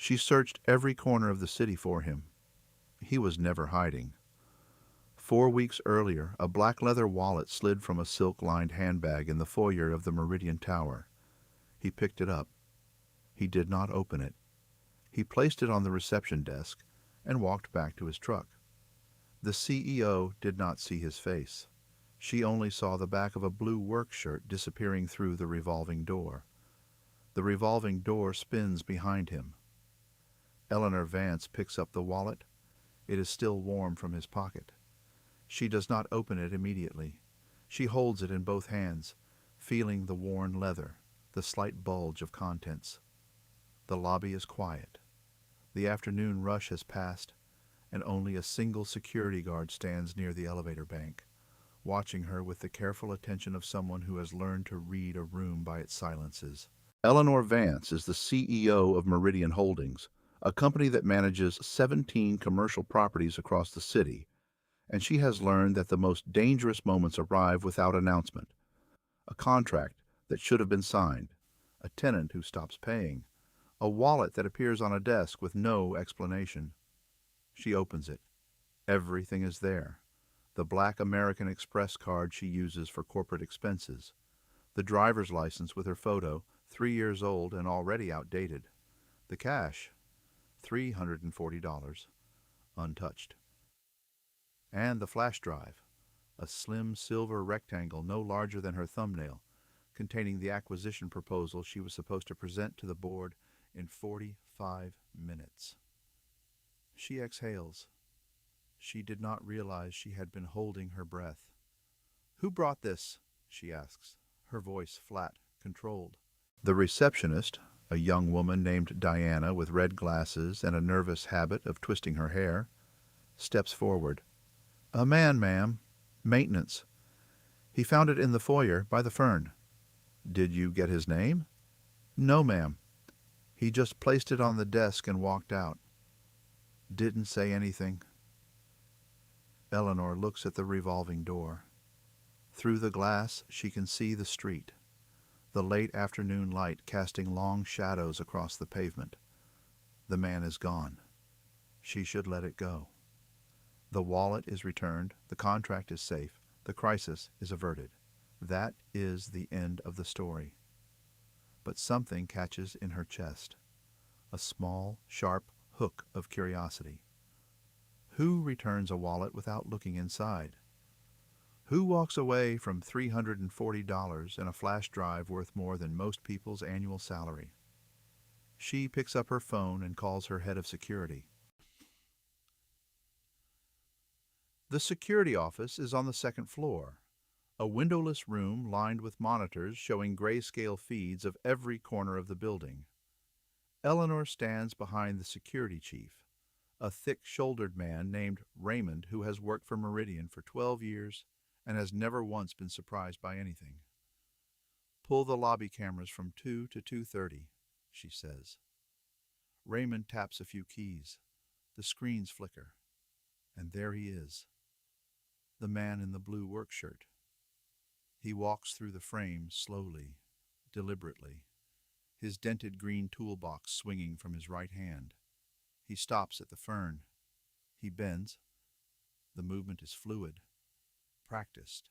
She searched every corner of the city for him. He was never hiding. 4 weeks earlier, a black leather wallet slid from a silk-lined handbag in the foyer of the Meridian Tower. He picked it up. He did not open it. He placed it on the reception desk and walked back to his truck. The CEO did not see his face. She only saw the back of a blue work shirt disappearing through the revolving door. The revolving door spins behind him. Eleanor Vance picks up the wallet. It is still warm from his pocket. She does not open it immediately. She holds it in both hands, feeling the worn leather, the slight bulge of contents. The lobby is quiet. The afternoon rush has passed, and only a single security guard stands near the elevator bank, watching her with the careful attention of someone who has learned to read a room by its silences. Eleanor Vance is the CEO of Meridian Holdings, a company that manages 17 commercial properties across the city, and she has learned that the most dangerous moments arrive without announcement. A contract that should have been signed, a tenant who stops paying, a wallet that appears on a desk with no explanation. She opens it. Everything is there. The black American Express card she uses for corporate expenses, the driver's license with her photo, 3 years old and already outdated, the cash, $340, untouched, and the flash drive, a slim silver rectangle no larger than her thumbnail, containing the acquisition proposal she was supposed to present to the board in 45 minutes. She exhales. She did not realize she had been holding her breath. "Who brought this?" she asks, her voice flat, controlled. The receptionist, a young woman named Diana with red glasses and a nervous habit of twisting her hair, steps forward. "A man, ma'am. Maintenance. He found it in the foyer by the fern." "Did you get his name?" "No, ma'am. He just placed it on the desk and walked out. Didn't say anything." Eleanor looks at the revolving door. Through the glass, she can see the street, the late afternoon light casting long shadows across the pavement. The man is gone. She should let it go. The wallet is returned, the contract is safe, the crisis is averted. That is the end of the story. But something catches in her chest, a small, sharp hook of curiosity. Who returns a wallet without looking inside? Who walks away from $340 and a flash drive worth more than most people's annual salary? She picks up her phone and calls her head of security. The security office is on the second floor, a windowless room lined with monitors showing grayscale feeds of every corner of the building. Eleanor stands behind the security chief, a thick-shouldered man named Raymond who has worked for Meridian for 12 years and has never once been surprised by anything. "Pull the lobby cameras from 2 to 2:30, she says. Raymond taps a few keys. The screens flicker. And there he is, the man in the blue work shirt. He walks through the frame slowly, deliberately, his dented green toolbox swinging from his right hand. He stops at the fern. He bends. The movement is fluid, practiced,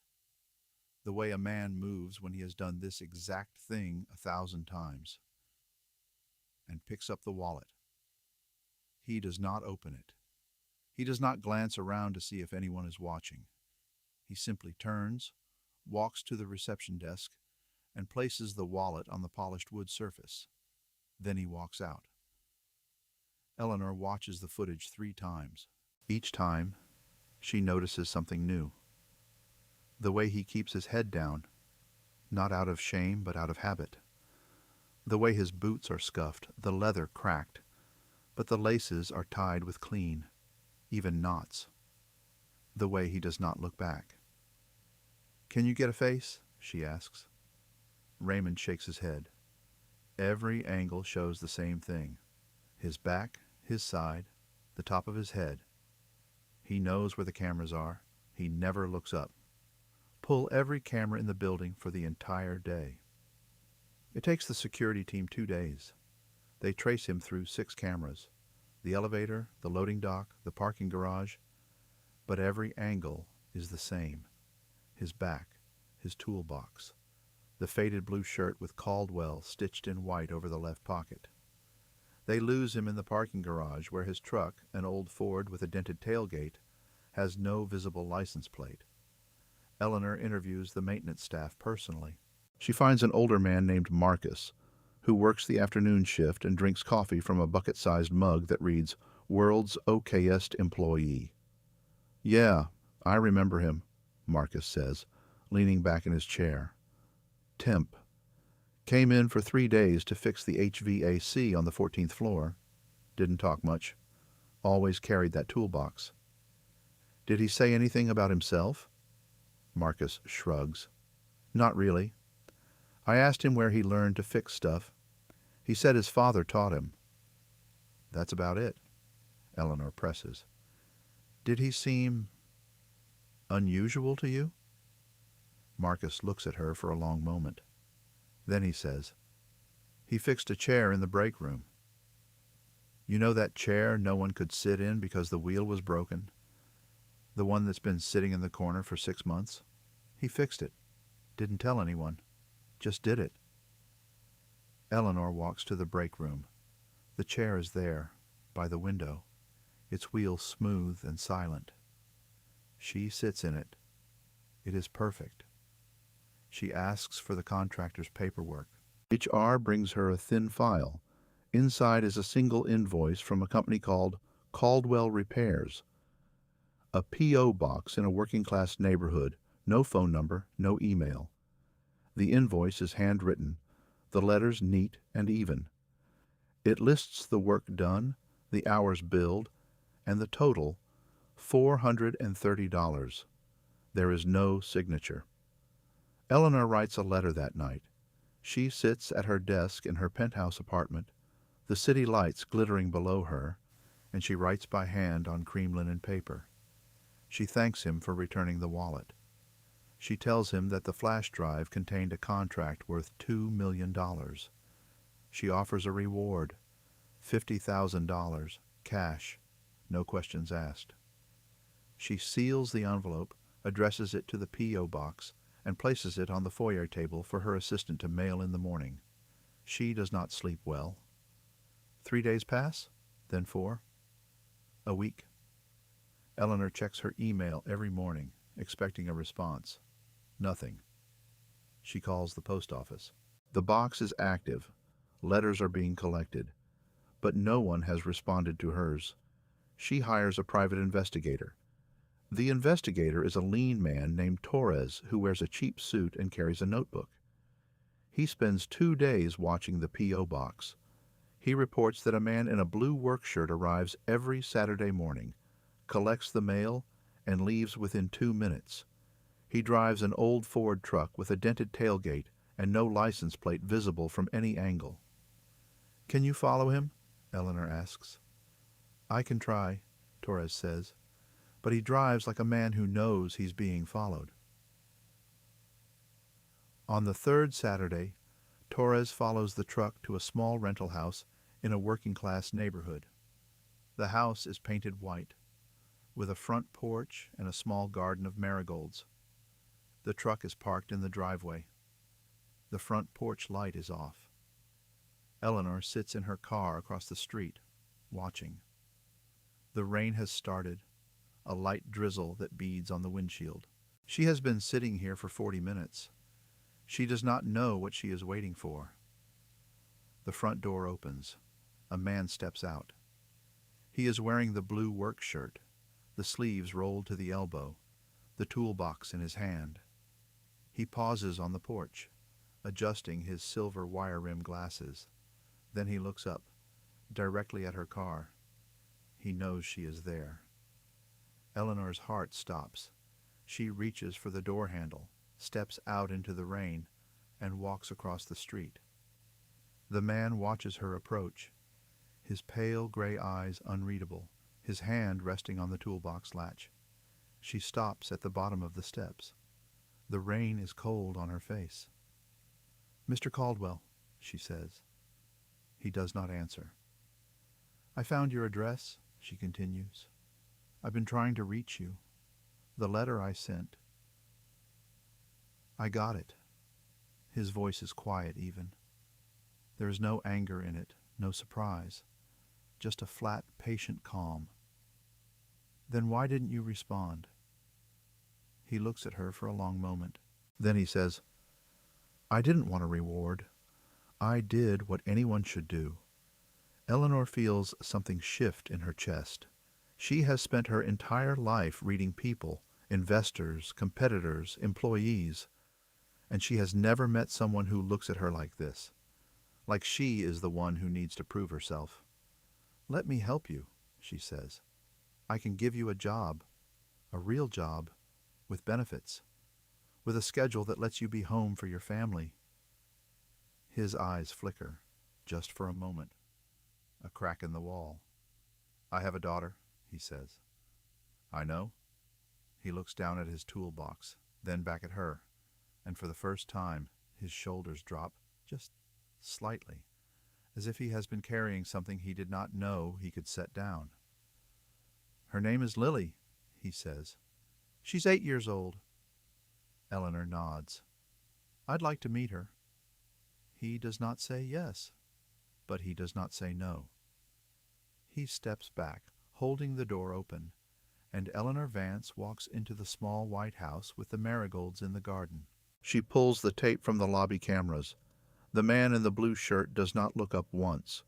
the way a man moves when he has done this exact thing 1,000 times, and picks up the wallet. He does not open it. He does not glance around to see if anyone is watching. He simply turns, walks to the reception desk, and places the wallet on the polished wood surface. Then he walks out. Eleanor watches the footage 3 times. Each time, she notices something new. The way he keeps his head down, not out of shame but out of habit. The way his boots are scuffed, the leather cracked, but the laces are tied with clean, even knots. The way he does not look back. "Can you get a face?" she asks. Raymond shakes his head. Every angle shows the same thing. His back, his side, the top of his head. He knows where the cameras are. He never looks up. Pull every camera in the building for the entire day. It takes the security team 2 days. They trace him through 6 cameras: the elevator, the loading dock, the parking garage, but every angle is the same. His back, his toolbox, the faded blue shirt with Caldwell stitched in white over the left pocket. They lose him in the parking garage where his truck, an old Ford with a dented tailgate, has no visible license plate. Eleanor interviews the maintenance staff personally. She finds an older man named Marcus, who works the afternoon shift and drinks coffee from a bucket-sized mug that reads, "World's okayest employee." "Yeah, I remember him," Marcus says, leaning back in his chair. "Temp. Came in for 3 days to fix the HVAC on the 14th floor. Didn't talk much. Always carried that toolbox." "Did he say anything about himself?" Marcus shrugs. "Not really. I asked him where he learned to fix stuff. He said his father taught him." "That's about it," Eleanor presses. "Did he seem unusual to you?" Marcus looks at her for a long moment. Then he says, "He fixed a chair in the break room. You know that chair no one could sit in because the wheel was broken? The one that's been sitting in the corner for 6 months? He fixed it. Didn't tell anyone. Just did it." Eleanor walks to the break room. The chair is there, by the window, its wheels smooth and silent. She sits in it. It is perfect. She asks for the contractor's paperwork. HR brings her a thin file. Inside is a single invoice from a company called Caldwell Repairs. A P.O. box in a working-class neighborhood. No phone number, no email. The invoice is handwritten, the letters neat and even. It lists the work done, the hours billed, and the total, $430. There is no signature. Eleanor writes a letter that night. She sits at her desk in her penthouse apartment, the city lights glittering below her, and she writes by hand on cream linen paper. She thanks him for returning the wallet. She tells him that the flash drive contained a contract worth $2 million. She offers a reward, $50,000, cash, no questions asked. She seals the envelope, addresses it to the P.O. box, and places it on the foyer table for her assistant to mail in the morning. She does not sleep well. 3 days pass, then 4. A week. Eleanor checks her email every morning, expecting a response. Nothing. She calls the post office. The box is active. Letters are being collected. But no one has responded to hers. She hires a private investigator. The investigator is a lean man named Torres who wears a cheap suit and carries a notebook. He spends 2 days watching the P.O. box. He reports that a man in a blue work shirt arrives every Saturday morning, collects the mail, and leaves within 2 minutes. He drives an old Ford truck with a dented tailgate and no license plate visible from any angle. "Can you follow him?" Eleanor asks. "I can try," Torres says, "but he drives like a man who knows he's being followed." On the 3rd Saturday, Torres follows the truck to a small rental house in a working-class neighborhood. The house is painted white, with a front porch and a small garden of marigolds. The truck is parked in the driveway. The front porch light is off. Eleanor sits in her car across the street, watching. The rain has started, a light drizzle that beads on the windshield. She has been sitting here for 40 minutes. She does not know what she is waiting for. The front door opens. A man steps out. He is wearing the blue work shirt, the sleeves rolled to the elbow, the toolbox in his hand. He pauses on the porch, adjusting his silver wire-rimmed glasses. Then he looks up, directly at her car. He knows she is there. Eleanor's heart stops. She reaches for the door handle, steps out into the rain, and walks across the street. The man watches her approach, his pale gray eyes unreadable, his hand resting on the toolbox latch. She stops at the bottom of the steps. The rain is cold on her face. "Mr. Caldwell," she says. He does not answer. I found your address, she continues. I've been trying to reach you. The letter I sent. I got it. His voice is quiet even. There is no anger in it, no surprise, just a flat, patient calm. Then why didn't you respond? He looks at her for a long moment. Then he says, I didn't want a reward. I did what anyone should do. Eleanor feels something shift in her chest. She has spent her entire life reading people, investors, competitors, employees, and she has never met someone who looks at her like this, like she is the one who needs to prove herself. Let me help you, she says. I can give you a job, a real job, with benefits, with a schedule that lets you be home for your family. His eyes flicker, just for a moment. A crack in the wall. I have a daughter, he says. I know. He looks down at his toolbox, then back at her, and for the first time, his shoulders drop just slightly, as if he has been carrying something he did not know he could set down. Her name is Lily, he says. She's 8 years old. Eleanor nods. I'd like to meet her. He does not say yes, but he does not say no. He steps back, holding the door open, and Eleanor Vance walks into the small white house with the marigolds in the garden. She pulls the tape from the lobby cameras. The man in the blue shirt does not look up once.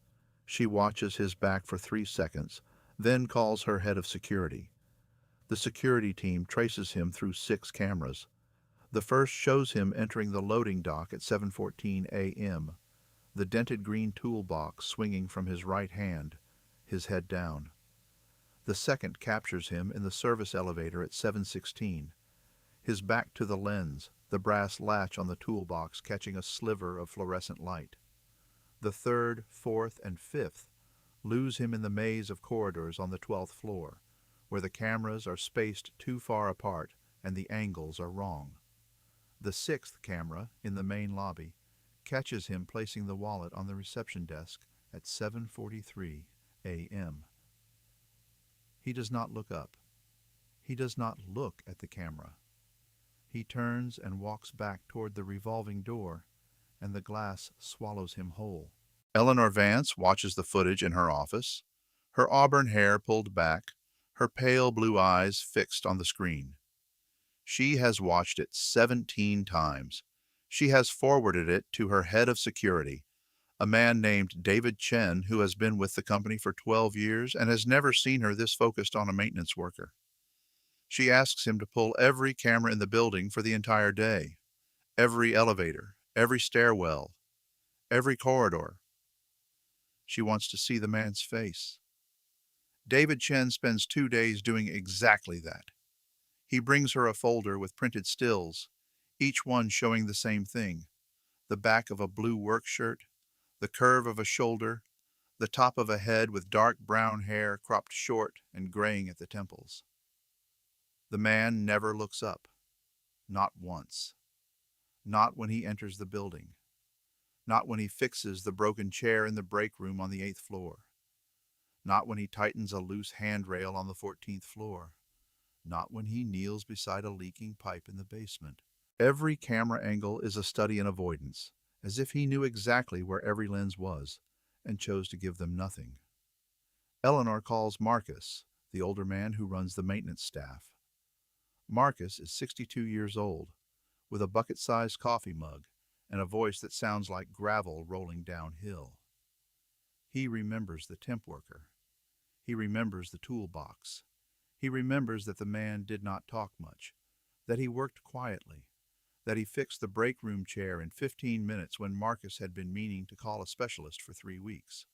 She watches his back for 3 seconds, then calls her head of security. The security team traces him through 6 cameras. The first shows him entering the loading dock at 7:14 a.m., the dented green toolbox swinging from his right hand, his head down. The second captures him in the service elevator at 7:16, his back to the lens, the brass latch on the toolbox catching a sliver of fluorescent light. The third, fourth, and fifth lose him in the maze of corridors on the 12th floor, where the cameras are spaced too far apart and the angles are wrong. The 6th camera, in the main lobby, catches him placing the wallet on the reception desk at 7:43 a.m. He does not look up. He does not look at the camera. He turns and walks back toward the revolving door, and the glass swallows him whole. Eleanor Vance watches the footage in her office, her auburn hair pulled back, her pale blue eyes fixed on the screen. She has watched it 17 times. She has forwarded it to her head of security, a man named David Chen who has been with the company for 12 years and has never seen her this focused on a maintenance worker. She asks him to pull every camera in the building for the entire day, every elevator, every stairwell, every corridor. She wants to see the man's face. David Chen spends 2 days doing exactly that. He brings her a folder with printed stills, each one showing the same thing: the back of a blue work shirt, the curve of a shoulder, the top of a head with dark brown hair cropped short and graying at the temples. The man never looks up, not once. Not when he enters the building. Not when he fixes the broken chair in the break room on the 8th floor. Not when he tightens a loose handrail on the 14th floor. Not when he kneels beside a leaking pipe in the basement. Every camera angle is a study in avoidance, as if he knew exactly where every lens was, and chose to give them nothing. Eleanor calls Marcus, the older man who runs the maintenance staff. Marcus is 62 years old, with a bucket-sized coffee mug and a voice that sounds like gravel rolling downhill. He remembers the temp worker. He remembers the toolbox. He remembers that the man did not talk much, that he worked quietly, that he fixed the break room chair in 15 minutes when Marcus had been meaning to call a specialist for 3 weeks.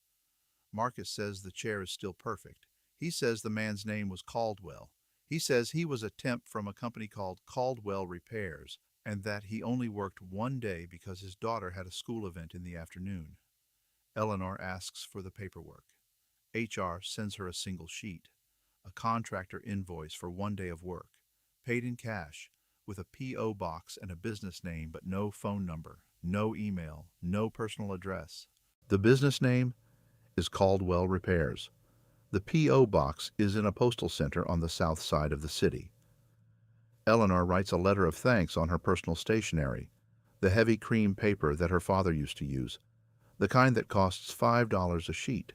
Marcus says the chair is still perfect. He says the man's name was Caldwell. He says he was a temp from a company called Caldwell Repairs, and that he only worked 1 day because his daughter had a school event in the afternoon. Eleanor asks for the paperwork. HR sends her a single sheet, a contractor invoice for 1 day of work, paid in cash, with a P.O. box and a business name but no phone number, no email, no personal address, The business name is Caldwell Repairs. The P.O. box is in a postal center on the south side of the city. Eleanor writes a letter of thanks on her personal stationery, the heavy cream paper that her father used to use, the kind that costs $5 a sheet.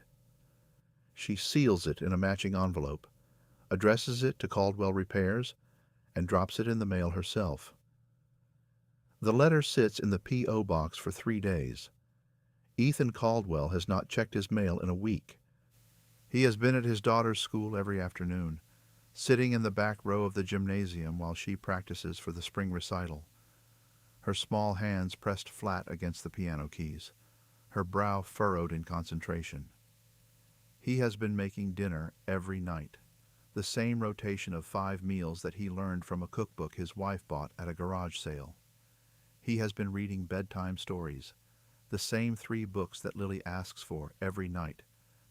She seals it in a matching envelope, addresses it to Caldwell Repairs, and drops it in the mail herself. The letter sits in the P.O. box for 3 days. Ethan Caldwell has not checked his mail in a week. He has been at his daughter's school every afternoon, sitting in the back row of the gymnasium while she practices for the spring recital, her small hands pressed flat against the piano keys, her brow furrowed in concentration. He has been making dinner every night, the same rotation of 5 meals that he learned from a cookbook his wife bought at a garage sale. He has been reading bedtime stories, the same 3 books that Lily asks for every night,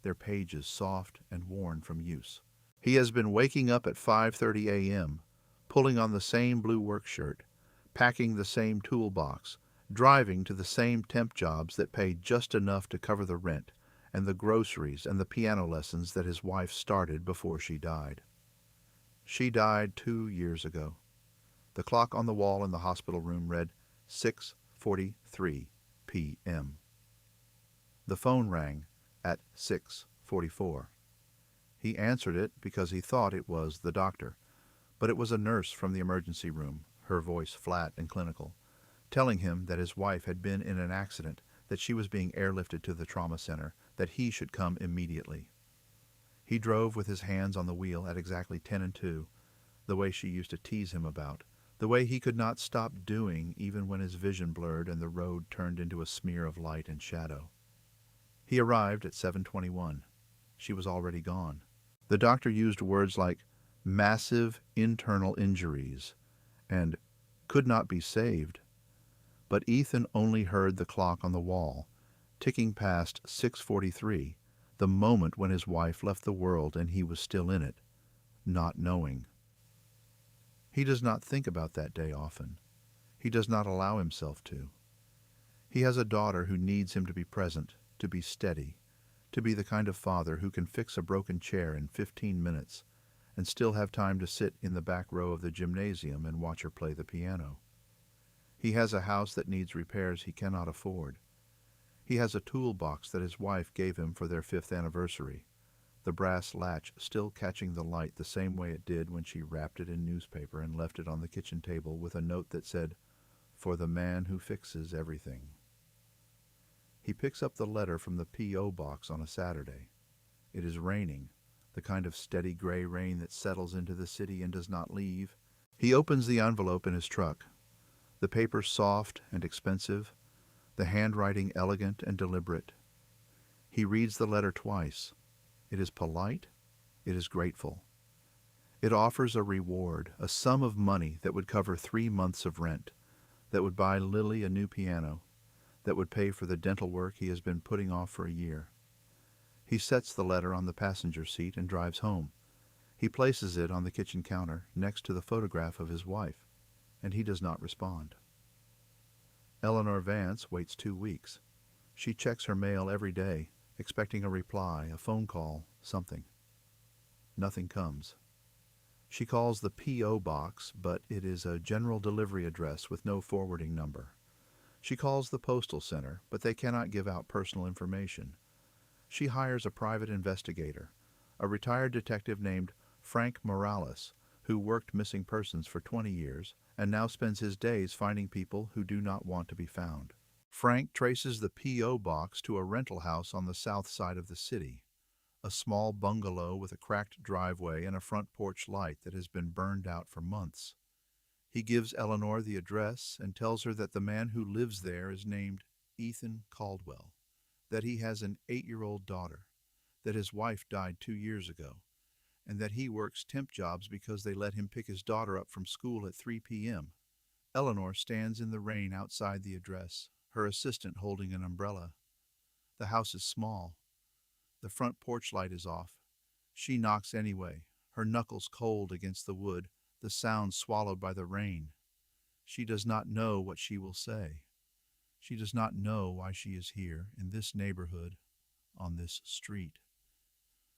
their pages soft and worn from use. He has been waking up at 5:30 a.m., pulling on the same blue work shirt, packing the same toolbox, driving to the same temp jobs that paid just enough to cover the rent and the groceries and the piano lessons that his wife started before she died. She died 2 years ago. The clock on the wall in the hospital room read 6:43 p.m. The phone rang at 6:44. He answered it because he thought it was the doctor, but it was a nurse from the emergency room, her voice flat and clinical, telling him that his wife had been in an accident, that she was being airlifted to the trauma center, that he should come immediately. He drove with his hands on the wheel at exactly 10:02, the way she used to tease him about, the way he could not stop doing even when his vision blurred and the road turned into a smear of light and shadow. He arrived at 7:21. She was already gone. The doctor used words like massive internal injuries and could not be saved. But Ethan only heard the clock on the wall, ticking past 6:43, the moment when his wife left the world and he was still in it, not knowing. He does not think about that day often. He does not allow himself to. He has a daughter who needs him to be present, to be steady, to be the kind of father who can fix a broken chair in 15 minutes and still have time to sit in the back row of the gymnasium and watch her play the piano. He has a house that needs repairs he cannot afford. He has a toolbox that his wife gave him for their 5th anniversary, the brass latch still catching the light the same way it did when she wrapped it in newspaper and left it on the kitchen table with a note that said, "For the man who fixes everything." He picks up the letter from the P.O. box on a Saturday. It is raining, the kind of steady gray rain that settles into the city and does not leave. He opens the envelope in his truck, the paper soft and expensive, the handwriting elegant and deliberate. He reads the letter twice. It is polite, it is grateful. It offers a reward, a sum of money that would cover 3 months of rent, that would buy Lily a new piano, that would pay for the dental work he has been putting off for a year. He sets the letter on the passenger seat and drives home. He places it on the kitchen counter next to the photograph of his wife, and he does not respond. Eleanor Vance waits 2 weeks. She checks her mail every day, expecting a reply, a phone call, something. Nothing comes. She calls the P.O. box, but it is a general delivery address with no forwarding number. She calls the postal center, but they cannot give out personal information. She hires a private investigator, a retired detective named Frank Morales, who worked missing persons for 20 years and now spends his days finding people who do not want to be found. Frank traces the P.O. box to a rental house on the south side of the city, a small bungalow with a cracked driveway and a front porch light that has been burned out for months. He gives Eleanor the address and tells her that the man who lives there is named Ethan Caldwell, that he has an 8-year-old daughter, that his wife died 2 years ago, and that he works temp jobs because they let him pick his daughter up from school at 3 p.m. Eleanor stands in the rain outside the address, her assistant holding an umbrella. The house is small. The front porch light is off. She knocks anyway, her knuckles cold against the wood, the sound swallowed by the rain. She does not know what she will say. She does not know why she is here, in this neighborhood, on this street,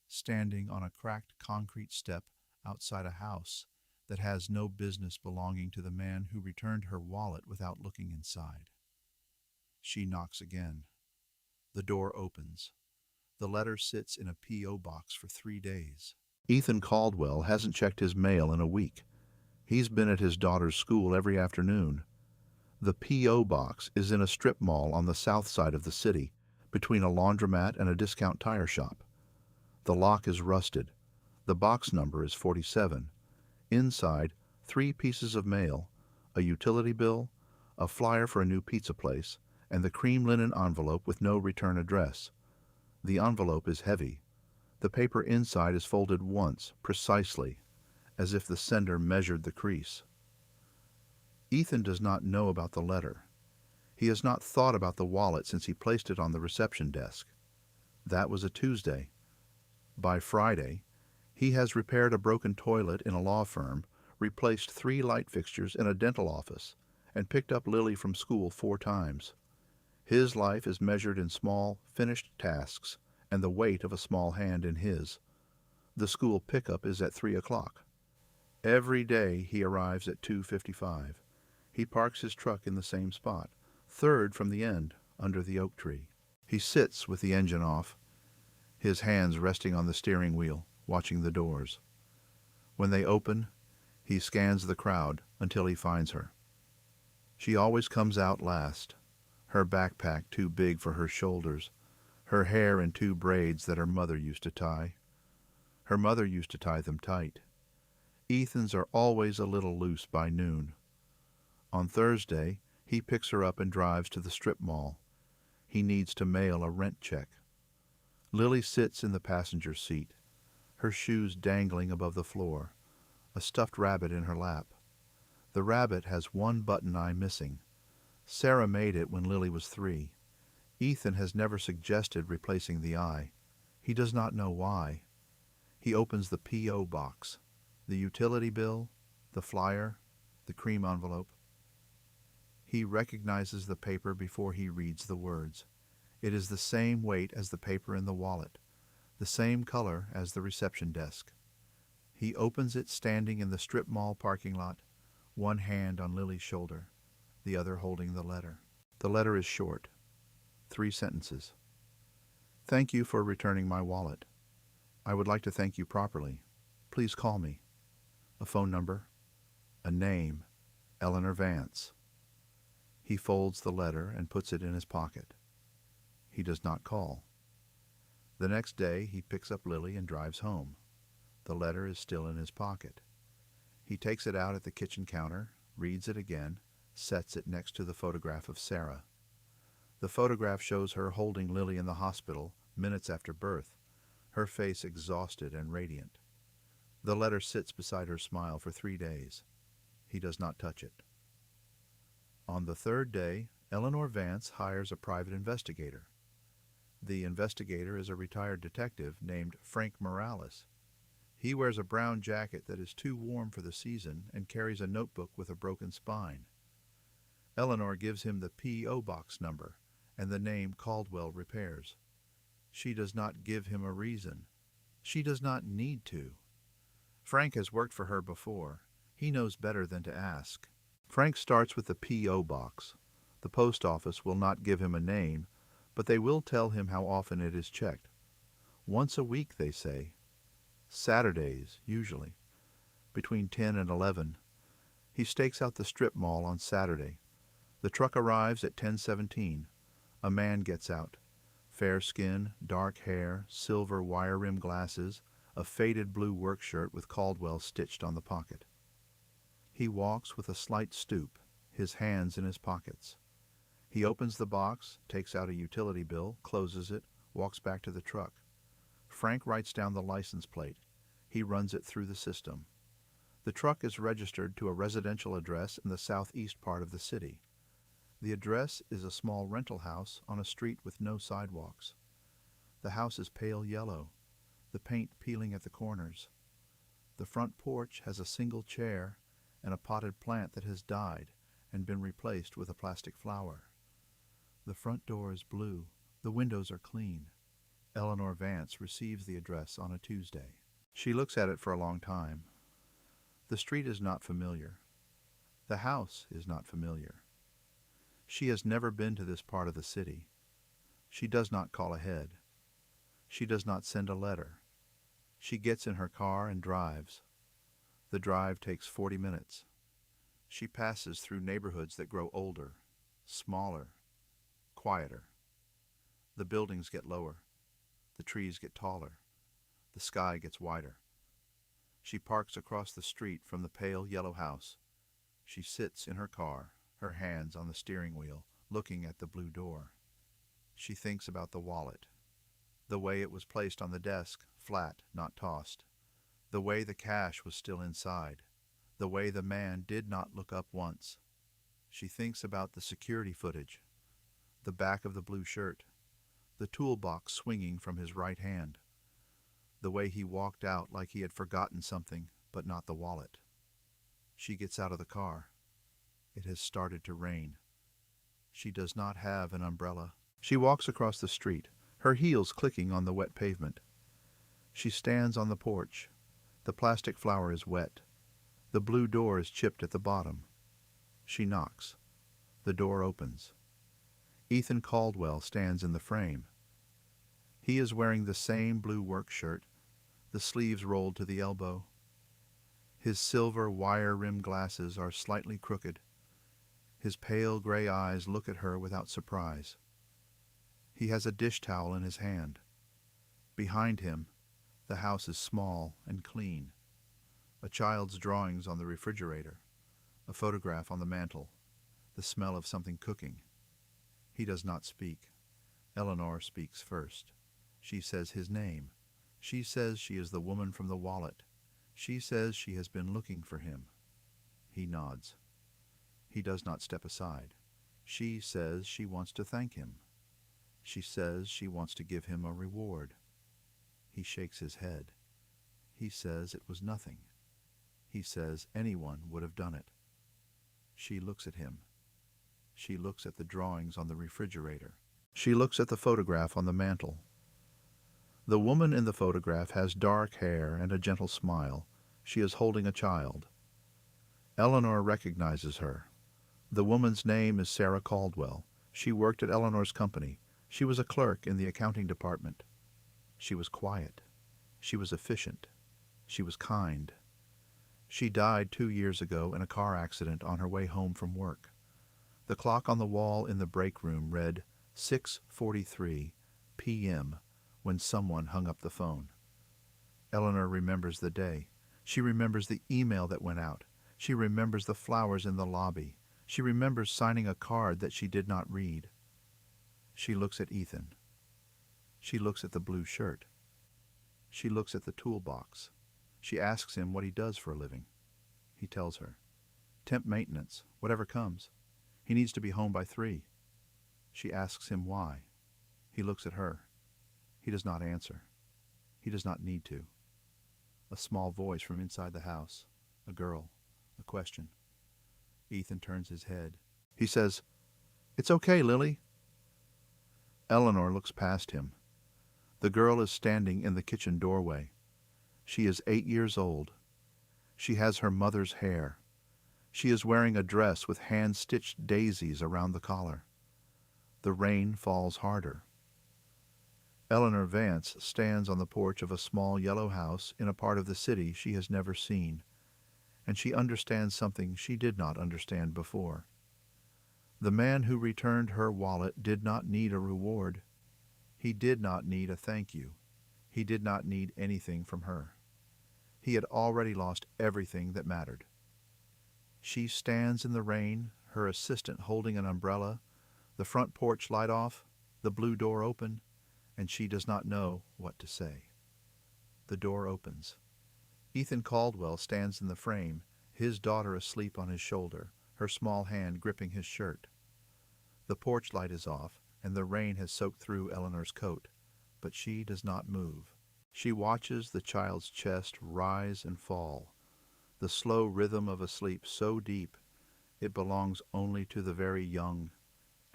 standing on a cracked concrete step outside a house that has no business belonging to the man who returned her wallet without looking inside. She knocks again. The door opens. The letter sits in a P.O. box for 3 days. Ethan Caldwell hasn't checked his mail in a week. He's been at his daughter's school every afternoon. The P.O. box is in a strip mall on the south side of the city, between a laundromat and a discount tire shop. The lock is rusted. The box number is 47. Inside, 3 pieces of mail, a utility bill, a flyer for a new pizza place, and the cream linen envelope with no return address. The envelope is heavy. The paper inside is folded once, precisely, as if the sender measured the crease. Ethan does not know about the letter. He has not thought about the wallet since he placed it on the reception desk. That was a Tuesday. By Friday, he has repaired a broken toilet in a law firm, replaced 3 light fixtures in a dental office, and picked up Lily from school 4 times. His life is measured in small, finished tasks and the weight of a small hand in his. The school pickup is at 3 o'clock. Every day he arrives at 2:55. He parks his truck in the same spot, third from the end, under the oak tree. He sits with the engine off, his hands resting on the steering wheel, watching the doors. When they open, he scans the crowd until he finds her. She always comes out last, her backpack too big for her shoulders, her hair in 2 braids that her mother used to tie. Her mother used to tie them tight. Ethan's are always a little loose by noon. On Thursday, he picks her up and drives to the strip mall. He needs to mail a rent check. Lily sits in the passenger seat, her shoes dangling above the floor, a stuffed rabbit in her lap. The rabbit has 1 button eye missing. Sarah made it when Lily was 3. Ethan has never suggested replacing the eye. He does not know why. He opens the P.O. box, the utility bill, the flyer, the cream envelope. He recognizes the paper before he reads the words. It is the same weight as the paper in the wallet, the same color as the reception desk. He opens it standing in the strip mall parking lot, one hand on Lily's shoulder, the other holding the letter. The letter is short, 3 sentences. Thank you for returning my wallet. I would like to thank you properly. Please call me. A phone number, a name, Eleanor Vance. He folds the letter and puts it in his pocket. He does not call. The next day he picks up Lily and drives home. The letter is still in his pocket. He takes it out at the kitchen counter, reads it again, sets it next to the photograph of Sarah. The photograph shows her holding Lily in the hospital minutes after birth, her face exhausted and radiant. The letter sits beside her smile for 3 days. He does not touch it. On the 3rd day, Eleanor Vance hires a private investigator. The investigator is a retired detective named Frank Morales. He wears a brown jacket that is too warm for the season and carries a notebook with a broken spine. Eleanor gives him the P.O. box number and the name Caldwell Repairs. She does not give him a reason. She does not need to. Frank has worked for her before. He knows better than to ask. Frank starts with the P.O. box. The post office will not give him a name, but they will tell him how often it is checked. Once a week, they say. Saturdays, usually. Between 10 and 11. He stakes out the strip mall on Saturday. The truck arrives at 10:17. A man gets out. Fair skin, dark hair, silver wire-rimmed glasses, a faded blue work shirt with Caldwell stitched on the pocket. He walks with a slight stoop, his hands in his pockets. He opens the box, takes out a utility bill, closes it, walks back to the truck. Frank writes down the license plate. He runs it through the system. The truck is registered to a residential address in the southeast part of the city. The address is a small rental house on a street with no sidewalks. The house is pale yellow, the paint peeling at the corners. The front porch has a single chair and a potted plant that has died and been replaced with a plastic flower. The front door is blue. The windows are clean. Eleanor Vance receives the address on a Tuesday. She looks at it for a long time. The street is not familiar. The house is not familiar. She has never been to this part of the city. She does not call ahead. She does not send a letter. She gets in her car and drives. The drive takes 40 minutes. She passes through neighborhoods that grow older, smaller, quieter. The buildings get lower. The trees get taller. The sky gets wider. She parks across the street from the pale yellow house. She sits in her car, her hands on the steering wheel, looking at the blue door. She thinks about the wallet, the way it was placed on the desk, flat, not tossed, the way the cash was still inside, the way the man did not look up once. She thinks about the security footage, the back of the blue shirt, the toolbox swinging from his right hand, the way he walked out like he had forgotten something, but not the wallet. She gets out of the car. It has started to rain. She does not have an umbrella. She walks across the street, her heels clicking on the wet pavement. She stands on the porch. The plastic flower is wet. The blue door is chipped at the bottom. She knocks. The door opens. Ethan Caldwell stands in the frame. He is wearing the same blue work shirt, the sleeves rolled to the elbow. His silver wire-rimmed glasses are slightly crooked. His pale gray eyes look at her without surprise. He has a dish towel in his hand. Behind him, the house is small and clean. A child's drawings on the refrigerator, a photograph on the mantel, the smell of something cooking. He does not speak. Eleanor speaks first. She says his name. She says she is the woman from the wallet. She says she has been looking for him. He nods. He does not step aside. She says she wants to thank him. She says she wants to give him a reward. He shakes his head. He says it was nothing. He says anyone would have done it. She looks at him. She looks at the drawings on the refrigerator. She looks at the photograph on the mantel. The woman in the photograph has dark hair and a gentle smile. She is holding a child. Eleanor recognizes her. The woman's name is Sarah Caldwell. She worked at Eleanor's company. She was a clerk in the accounting department. She was quiet. She was efficient. She was kind. She died 2 years ago in a car accident on her way home from work. The clock on the wall in the break room read 6:43 p.m. when someone hung up the phone. Eleanor remembers the day. She remembers the email that went out. She remembers the flowers in the lobby. She remembers signing a card that she did not read. She looks at Ethan. She looks at the blue shirt. She looks at the toolbox. She asks him what he does for a living. He tells her. Temp maintenance, whatever comes. He needs to be home by 3. She asks him why. He looks at her. He does not answer. He does not need to. A small voice from inside the house. A girl. A question. Ethan turns his head. He says, "It's okay, Lily." Eleanor looks past him. The girl is standing in the kitchen doorway. She is 8 years old. She has her mother's hair. She is wearing a dress with hand-stitched daisies around the collar. The rain falls harder. Eleanor Vance stands on the porch of a small yellow house in a part of the city she has never seen, and she understands something she did not understand before. The man who returned her wallet did not need a reward. He did not need a thank you. He did not need anything from her. He had already lost everything that mattered. She stands in the rain, her assistant holding an umbrella, the front porch light off, the blue door open, and she does not know what to say. The door opens. Ethan Caldwell stands in the frame, his daughter asleep on his shoulder, her small hand gripping his shirt. The porch light is off, and the rain has soaked through Eleanor's coat, but she does not move. She watches the child's chest rise and fall, the slow rhythm of a sleep so deep it belongs only to the very young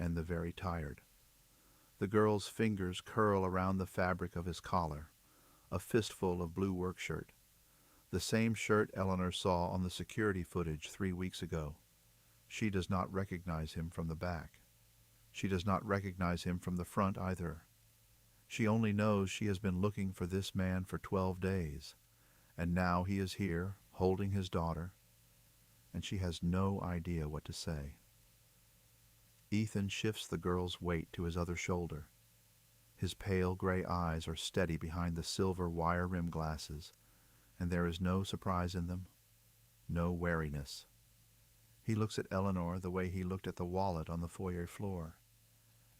and the very tired. The girl's fingers curl around the fabric of his collar, a fistful of blue work shirt, the same shirt Eleanor saw on the security footage 3 weeks ago. She does not recognize him from the back. She does not recognize him from the front either. She only knows she has been looking for this man for 12 days, and now he is here, holding his daughter, and she has no idea what to say. Ethan shifts the girl's weight to his other shoulder. His pale gray eyes are steady behind the silver wire-rimmed glasses, and there is no surprise in them, no wariness. He looks at Eleanor the way he looked at the wallet on the foyer floor,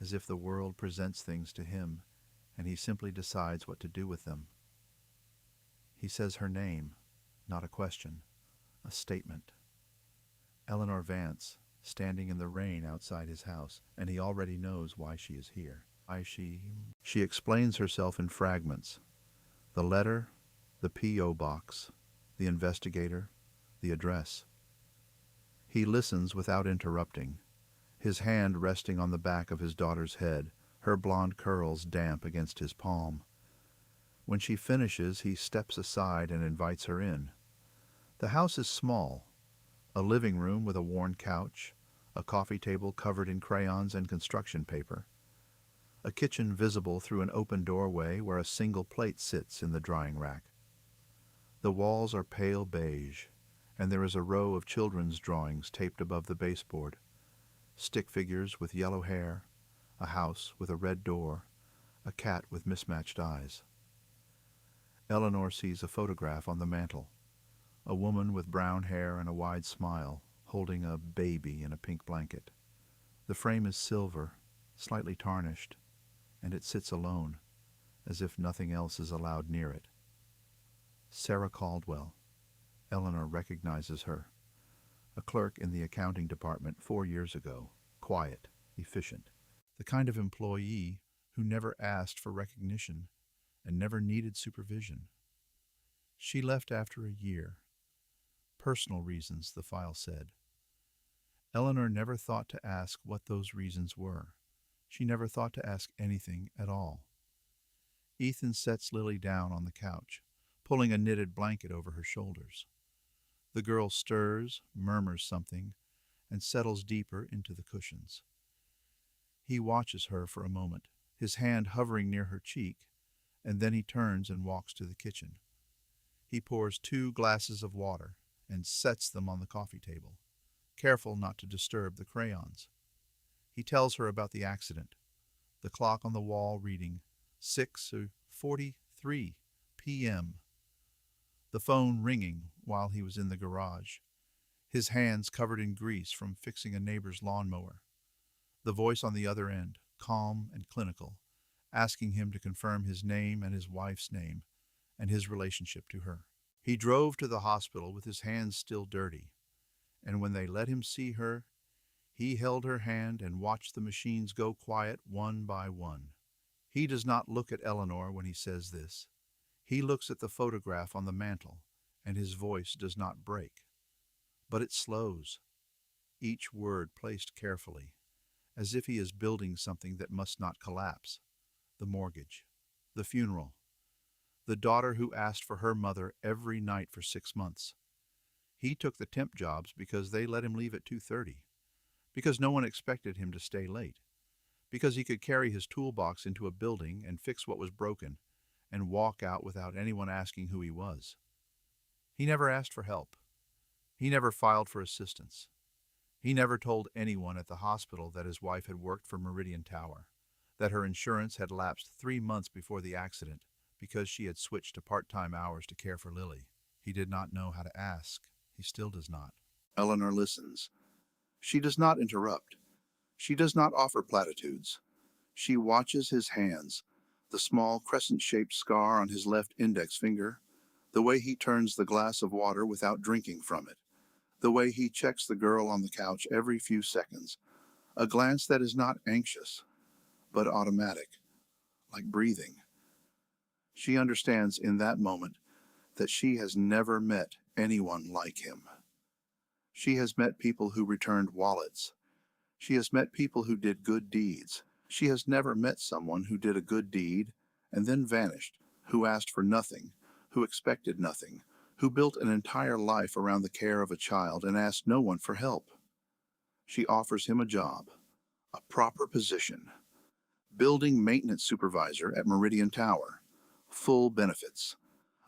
as if the world presents things to him, and he simply decides what to do with them. He says her name, not a question, a statement. Eleanor Vance, standing in the rain outside his house, and he already knows why she is here. She explains herself in fragments. The letter, the P.O. box, the investigator, the address. He listens without interrupting, his hand resting on the back of his daughter's head, her blonde curls damp against his palm. When she finishes, he steps aside and invites her in. The house is small, a living room with a worn couch, a coffee table covered in crayons and construction paper, a kitchen visible through an open doorway where a single plate sits in the drying rack. The walls are pale beige, and there is a row of children's drawings taped above the baseboard, stick figures with yellow hair, a house with a red door, a cat with mismatched eyes. Eleanor sees a photograph on the mantel, a woman with brown hair and a wide smile, holding a baby in a pink blanket. The frame is silver, slightly tarnished, and it sits alone, as if nothing else is allowed near it. Sarah Caldwell. Eleanor recognizes her. A clerk in the accounting department 4 years ago, quiet, efficient. The kind of employee who never asked for recognition and never needed supervision. She left after a year. Personal reasons, the file said. Eleanor never thought to ask what those reasons were. She never thought to ask anything at all. Ethan sets Lily down on the couch, pulling a knitted blanket over her shoulders. The girl stirs, murmurs something, and settles deeper into the cushions. He watches her for a moment, his hand hovering near her cheek, and then he turns and walks to the kitchen. He pours 2 glasses of water and sets them on the coffee table, careful not to disturb the crayons. He tells her about the accident, the clock on the wall reading 6:43 p.m., the phone ringing while he was in the garage, his hands covered in grease from fixing a neighbor's lawnmower, the voice on the other end, calm and clinical, asking him to confirm his name and his wife's name and his relationship to her. He drove to the hospital with his hands still dirty, and when they let him see her, he held her hand and watched the machines go quiet one by one. He does not look at Eleanor when he says this. He looks at the photograph on the mantel, and his voice does not break. But it slows, each word placed carefully, as if he is building something that must not collapse. The mortgage, the funeral, the daughter who asked for her mother every night for 6 months. He took the temp jobs because they let him leave at 2:30, because no one expected him to stay late, because he could carry his toolbox into a building and fix what was broken and walk out without anyone asking who he was. He never asked for help. He never filed for assistance. He never told anyone at the hospital that his wife had worked for Meridian Tower, that her insurance had lapsed 3 months before the accident because she had switched to part-time hours to care for Lily. He did not know how to ask. He still does not. Eleanor listens. She does not interrupt. She does not offer platitudes. She watches his hands, the small crescent-shaped scar on his left index finger, the way he turns the glass of water without drinking from it, the way he checks the girl on the couch every few seconds, a glance that is not anxious, but automatic, like breathing. She understands in that moment that she has never met anyone like him. She has met people who returned wallets. She has met people who did good deeds. She has never met someone who did a good deed and then vanished, who asked for nothing, who expected nothing, who built an entire life around the care of a child and asked no one for help. She offers him a job, a proper position, building maintenance supervisor at Meridian Tower, full benefits,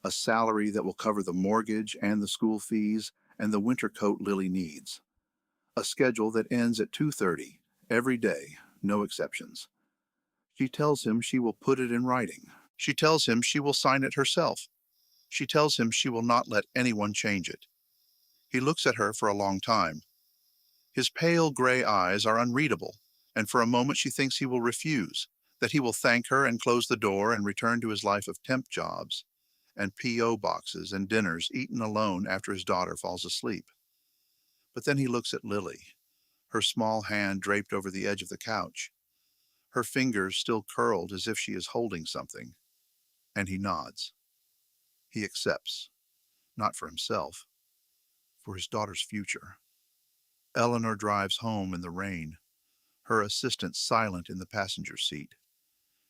a salary that will cover the mortgage and the school fees and the winter coat Lily needs, a schedule that ends at 2:30 every day, no exceptions. She tells him she will put it in writing. She tells him she will sign it herself. She tells him she will not let anyone change it. He looks at her for a long time. His pale gray eyes are unreadable, and for a moment she thinks he will refuse, that he will thank her and close the door and return to his life of temp jobs and P.O. boxes and dinners eaten alone after his daughter falls asleep. But then he looks at Lily, her small hand draped over the edge of the couch, her fingers still curled as if she is holding something, and he nods. He accepts, not for himself, for his daughter's future. Eleanor drives home in the rain, her assistant silent in the passenger seat.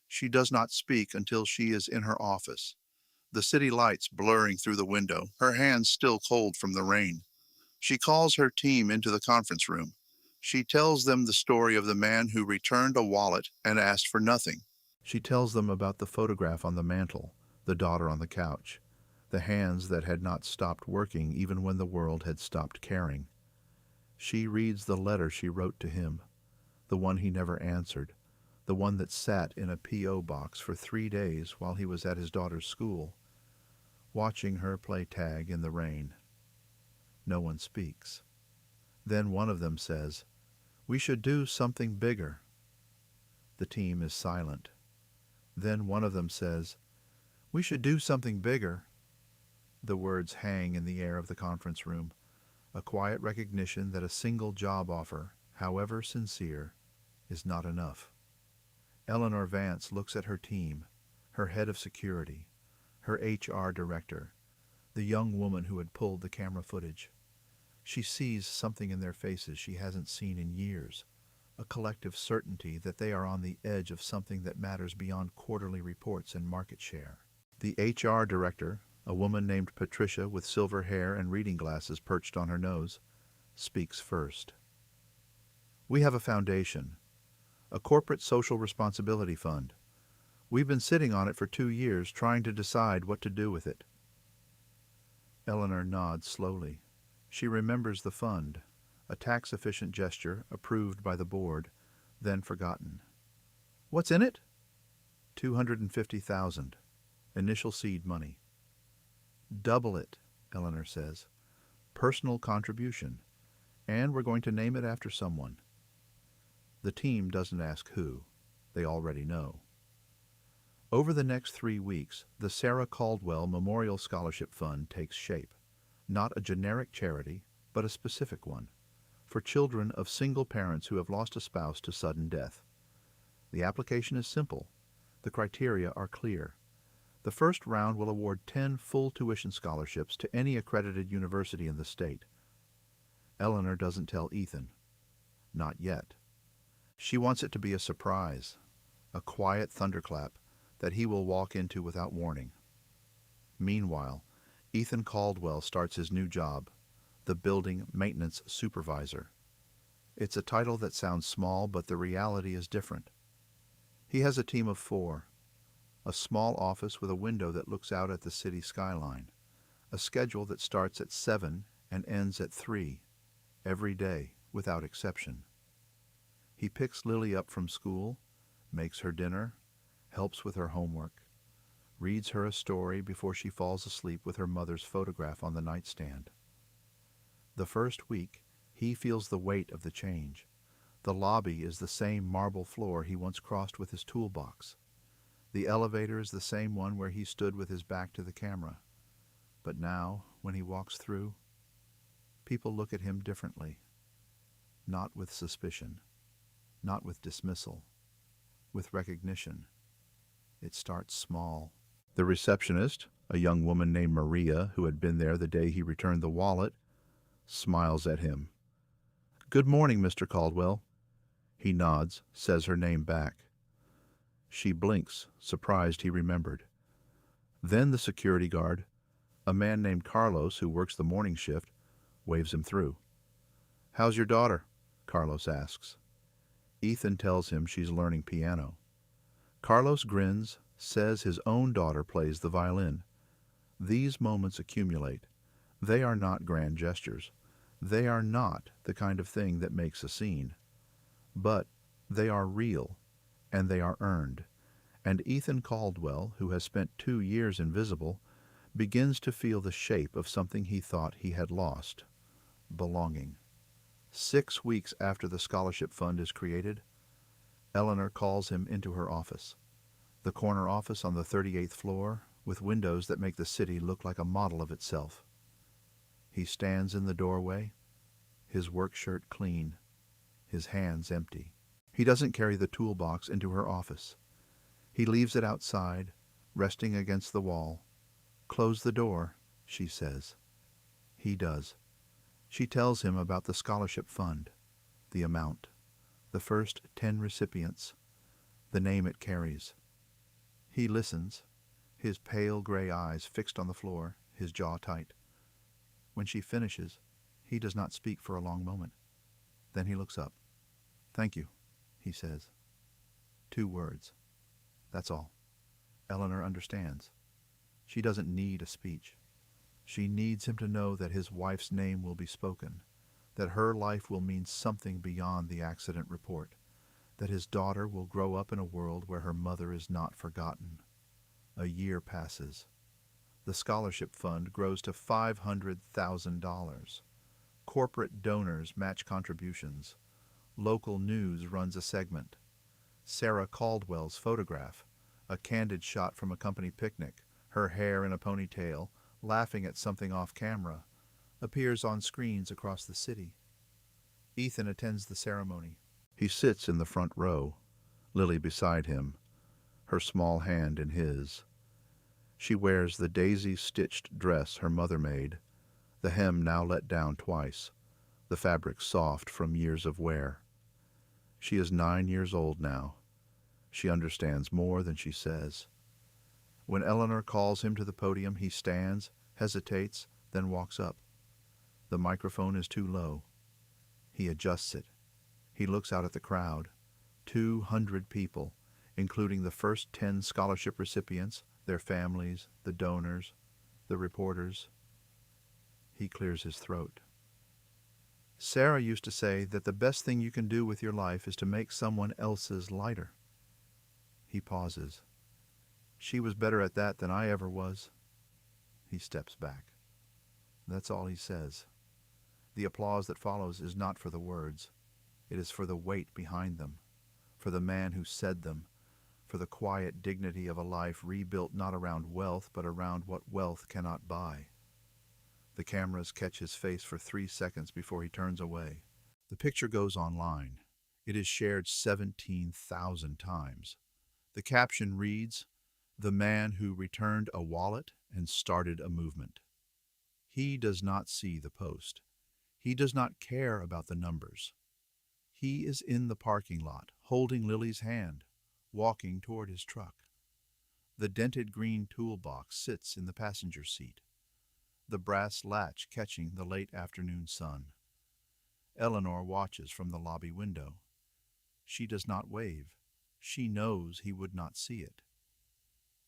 She does not speak until she is in her office, the city lights blurring through the window, her hands still cold from the rain. She calls her team into the conference room. She tells them the story of the man who returned a wallet and asked for nothing. She tells them about the photograph on the mantel, the daughter on the couch, the hands that had not stopped working even when the world had stopped caring. She reads the letter she wrote to him, the one he never answered, the one that sat in a P.O. box for 3 days while he was at his daughter's school, watching her play tag in the rain. No one speaks. Then one of them says, "We should do something bigger." The team is silent. Then one of them says, "We should do something bigger." The words hang in the air of the conference room, a quiet recognition that a single job offer, however sincere, is not enough. Eleanor Vance looks at her team, her head of security, her HR director, the young woman who had pulled the camera footage. She sees something in their faces she hasn't seen in years, a collective certainty that they are on the edge of something that matters beyond quarterly reports and market share. The HR director, a woman named Patricia with silver hair and reading glasses perched on her nose, speaks first. "We have a foundation, a corporate social responsibility fund. We've been sitting on it for 2 years trying to decide what to do with it." Eleanor nods slowly. She remembers the fund, a tax-efficient gesture approved by the board, then forgotten. "What's in it?" $250,000, initial seed money. "Double it," Eleanor says. "Personal contribution. And we're going to name it after someone." The team doesn't ask who. They already know. Over the next 3 weeks, the Sarah Caldwell Memorial Scholarship Fund takes shape. Not a generic charity, but a specific one, for children of single parents who have lost a spouse to sudden death. The application is simple. The criteria are clear. The first round will award 10 full tuition scholarships to any accredited university in the state. Eleanor doesn't tell Ethan. Not yet. She wants it to be a surprise, a quiet thunderclap that he will walk into without warning. Meanwhile, Ethan Caldwell starts his new job, the building maintenance supervisor. It's a title that sounds small, but the reality is different. He has a team of 4, a small office with a window that looks out at the city skyline, a schedule that starts at 7 and ends at 3, every day without exception. He picks Lily up from school, makes her dinner, helps with her homework, reads her a story before she falls asleep with her mother's photograph on the nightstand. The first week, he feels the weight of the change. The lobby is the same marble floor he once crossed with his toolbox. The elevator is the same one where he stood with his back to the camera. But now, when he walks through, people look at him differently. Not with suspicion, not with dismissal, with recognition. It starts small. The receptionist, a young woman named Maria, who had been there the day he returned the wallet, smiles at him. "Good morning, Mr. Caldwell. He nods, says her name back. She blinks, surprised he remembered. Then the security guard, a man named Carlos who works the morning shift, waves him through. "How's your daughter?" Carlos asks. Ethan tells him she's learning piano. Carlos grins, says his own daughter plays the violin. These moments accumulate. They are not grand gestures. They are not the kind of thing that makes a scene. But they are real, and they are earned. And Ethan Caldwell, who has spent 2 years invisible, begins to feel the shape of something he thought he had lost: belonging. 6 weeks after the scholarship fund is created, Eleanor calls him into her office. The corner office on the 38th floor, with windows that make the city look like a model of itself. He stands in the doorway, his work shirt clean, his hands empty. He doesn't carry the toolbox into her office. He leaves it outside, resting against the wall. "Close the door," she says. He does. She tells him about the scholarship fund, the amount, the first 10 recipients, the name it carries. He listens, his pale gray eyes fixed on the floor, his jaw tight. When she finishes, he does not speak for a long moment. Then he looks up. "Thank you," he says. 2 words. That's all. Eleanor understands. She doesn't need a speech. She needs him to know that his wife's name will be spoken, that her life will mean something beyond the accident report, that his daughter will grow up in a world where her mother is not forgotten. A year passes. The scholarship fund grows to $500,000. Corporate donors match contributions. Local news runs a segment. Sarah Caldwell's photograph, a candid shot from a company picnic, her hair in a ponytail, laughing at something off camera, appears on screens across the city. Ethan attends the ceremony. He sits in the front row, Lily beside him, her small hand in his. She wears the daisy-stitched dress her mother made, the hem now let down twice, the fabric soft from years of wear. She is 9 years old now. She understands more than she says. When Eleanor calls him to the podium, he stands, hesitates, then walks up. The microphone is too low. He adjusts it. He looks out at the crowd. 200 people, including the first 10 scholarship recipients, their families, the donors, the reporters. He clears his throat. "Sarah used to say that the best thing you can do with your life is to make someone else's lighter." He pauses. "She was better at that than I ever was." He steps back. That's all he says. The applause that follows is not for the words. It is for the weight behind them, for the man who said them, for the quiet dignity of a life rebuilt not around wealth, but around what wealth cannot buy. The cameras catch his face for 3 seconds before he turns away. The picture goes online. It is shared 17,000 times. The caption reads, "The man who returned a wallet and started a movement." He does not see the post. He does not care about the numbers. He is in the parking lot, holding Lily's hand, walking toward his truck. The dented green toolbox sits in the passenger seat, the brass latch catching the late afternoon sun. Eleanor watches from the lobby window. She does not wave. She knows he would not see it.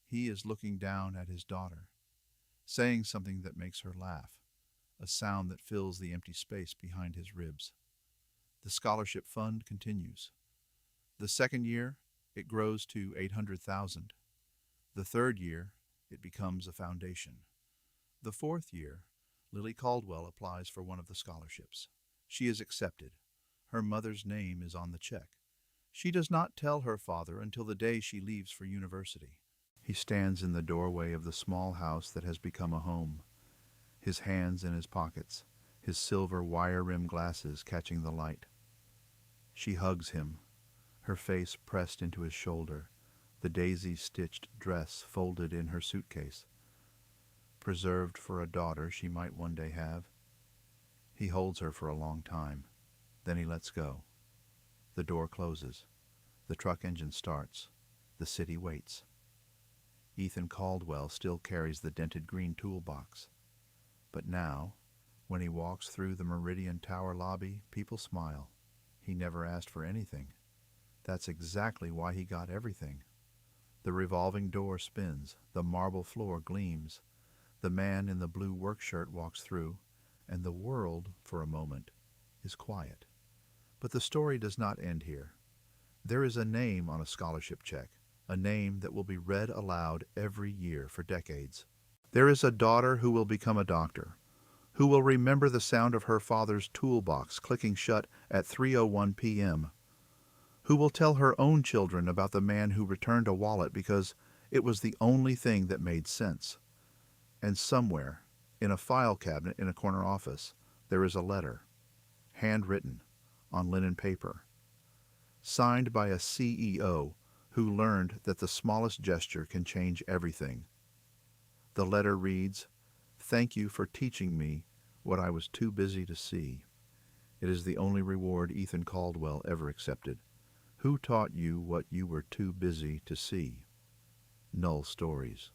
He is looking down at his daughter, saying something that makes her laugh, a sound that fills the empty space behind his ribs. The scholarship fund continues. The second year, it grows to 800,000. The third year, it becomes a foundation. The fourth year, Lily Caldwell applies for one of the scholarships. She is accepted. Her mother's name is on the check. She does not tell her father until the day she leaves for university. He stands in the doorway of the small house that has become a home, his hands in his pockets, his silver wire-rimmed glasses catching the light. She hugs him, her face pressed into his shoulder, the daisy-stitched dress folded in her suitcase, preserved for a daughter she might one day have. He holds her for a long time. Then he lets go. The door closes. The truck engine starts. The city waits. Ethan Caldwell still carries the dented green toolbox. But now, when he walks through the Meridian Tower lobby, people smile. He never asked for anything. That's exactly why he got everything. The revolving door spins. The marble floor gleams. The man in the blue work shirt walks through, and the world, for a moment, is quiet. But the story does not end here. There is a name on a scholarship check, a name that will be read aloud every year for decades. There is a daughter who will become a doctor, who will remember the sound of her father's toolbox clicking shut at 3:01 p.m., who will tell her own children about the man who returned a wallet because it was the only thing that made sense. And somewhere, in a file cabinet in a corner office, there is a letter, handwritten, on linen paper, signed by a CEO who learned that the smallest gesture can change everything. The letter reads, "Thank you for teaching me what I was too busy to see." It is the only reward Ethan Caldwell ever accepted. Who taught you what you were too busy to see? Null Stories.